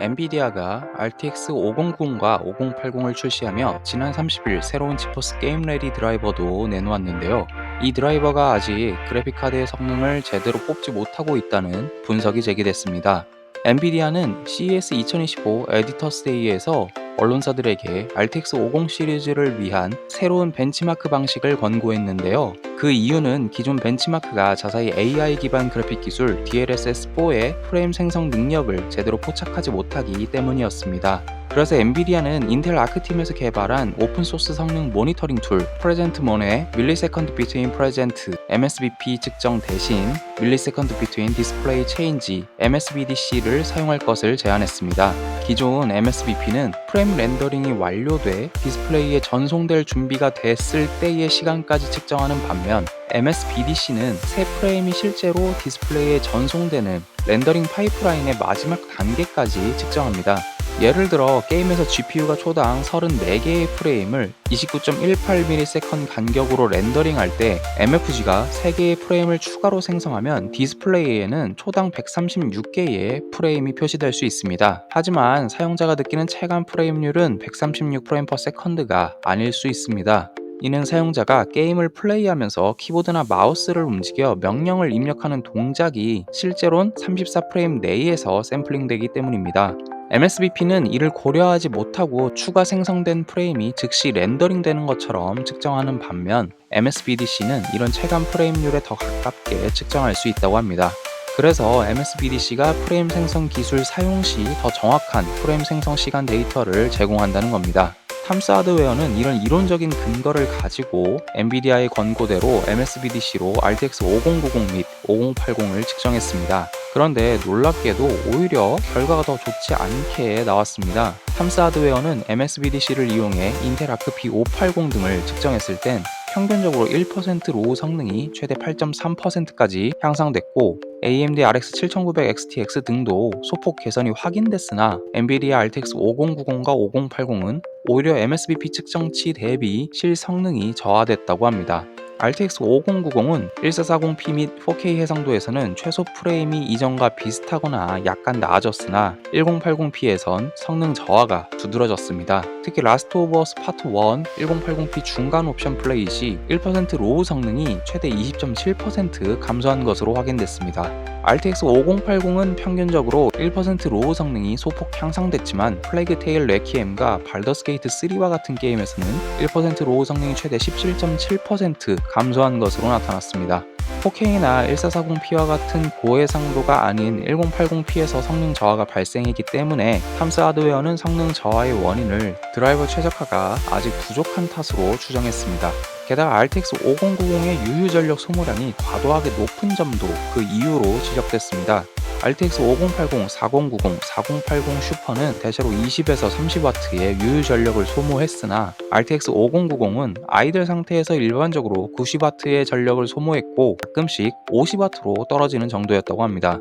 엔비디아가 RTX 5090과 5080을 출시하며 지난 30일 새로운 지포스 게임 레디 드라이버도 내놓았는데요. 이 드라이버가 아직 그래픽카드의 성능을 제대로 뽑지 못하고 있다는 분석이 제기됐습니다. 엔비디아는 CES 2025 에디터스 데이에서 언론사들에게 RTX 50 시리즈를 위한 새로운 벤치마크 방식을 권고했는데요. 그 이유는 기존 벤치마크가 자사의 AI 기반 그래픽 기술 DLSS4의 프레임 생성 능력을 제대로 포착하지 못하기 때문이었습니다. 그래서 엔비디아는 인텔 아크팀에서 개발한 오픈소스 성능 모니터링 툴 프레젠트몬의 밀리세컨드 비트윈 프레젠트 MSBP 측정 대신 밀리세컨드 비트윈 디스플레이 체인지 MSBDC를 사용할 것을 제안했습니다. 기존 MSBP는 프레임 렌더링이 완료돼 디스플레이에 전송될 준비가 됐을 때의 시간까지 측정하는 반면 MSBDC는 새 프레임이 실제로 디스플레이에 전송되는 렌더링 파이프라인의 마지막 단계까지 측정합니다. 예를 들어 게임에서 GPU가 초당 34개의 프레임을 29.18ms 간격으로 렌더링할 때 MFG가 3개의 프레임을 추가로 생성하면 디스플레이에는 초당 136개의 프레임이 표시될 수 있습니다. 하지만 사용자가 느끼는 체감 프레임률은 136프레임/세컨드가 아닐 수 있습니다. 이는 사용자가 게임을 플레이하면서 키보드나 마우스를 움직여 명령을 입력하는 동작이 실제론 34프레임 내에서 샘플링되기 때문입니다. MSBP는 이를 고려하지 못하고 추가 생성된 프레임이 즉시 렌더링되는 것처럼 측정하는 반면 MSBDC는 이런 체감 프레임률에 더 가깝게 측정할 수 있다고 합니다. 그래서 MSBDC가 프레임 생성 기술 사용 시 더 정확한 프레임 생성 시간 데이터를 제공한다는 겁니다. 탐스 하드웨어는 이런 이론적인 근거를 가지고 엔비디아의 권고대로 MSBDC로 RTX 5090 및 5080을 측정했습니다. 그런데 놀랍게도 오히려 결과가 더 좋지 않게 나왔습니다. 탐스 하드웨어는 MSBDC를 이용해 인텔 아크 B580 등을 측정했을 땐 평균적으로 1% 로우 성능이 최대 8.3%까지 향상됐고 AMD RX 7900 XTX 등도 소폭 개선이 확인됐으나 엔비디아 RTX 5090과 5080은 오히려 MSBP 측정치 대비 실성능이 저하됐다고 합니다. RTX 5090은 1440p 및 4K 해상도에서는 최소 프레임이 이전과 비슷하거나 약간 나아졌으나 1080p에선 성능 저하가 두드러졌습니다. 특히 라스트 오브 어스 파트 1 1080p 중간 옵션 플레이 시 1% 로우 성능이 최대 20.7% 감소한 것으로 확인됐습니다. RTX 5080은 평균적으로 1% 로우 성능이 소폭 향상됐지만 플래그 테일 레퀴엠과 발더스 게이트 3와 같은 게임에서는 1% 로우 성능이 최대 17.7% 감소한 것으로 나타났습니다. 4K나 1440p와 같은 고해상도가 아닌 1080p에서 성능 저하가 발생했기 때문에 탐스 하드웨어는 성능 저하의 원인을 드라이버 최적화가 아직 부족한 탓으로 추정했습니다. 게다가 RTX 5090의 유효 전력 소모량이 과도하게 높은 점도 그 이유로 지적됐습니다. RTX 5080, 4090, 4080 슈퍼는 대체로 20에서 30W의 유효 전력을 소모했으나 RTX 5090은 아이들 상태에서 일반적으로 90W의 전력을 소모했고 가끔씩 50W로 떨어지는 정도였다고 합니다.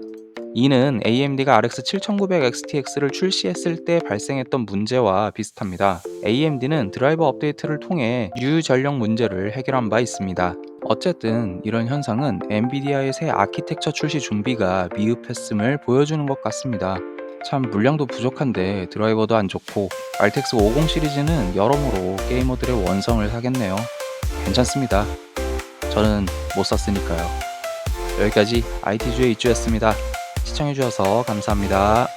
이는 AMD가 RX 7900 XTX를 출시했을 때 발생했던 문제와 비슷합니다. AMD는 드라이버 업데이트를 통해 유효 전력 문제를 해결한 바 있습니다. 어쨌든 이런 현상은 엔비디아의 새 아키텍처 출시 준비가 미흡했음을 보여주는 것 같습니다. 참 물량도 부족한데 드라이버도 안 좋고 RTX 50 시리즈는 여러모로 게이머들의 원성을 사겠네요. 괜찮습니다. 저는 못 샀으니까요. 여기까지 IT주의 이주였습니다. 시청해주셔서 감사합니다.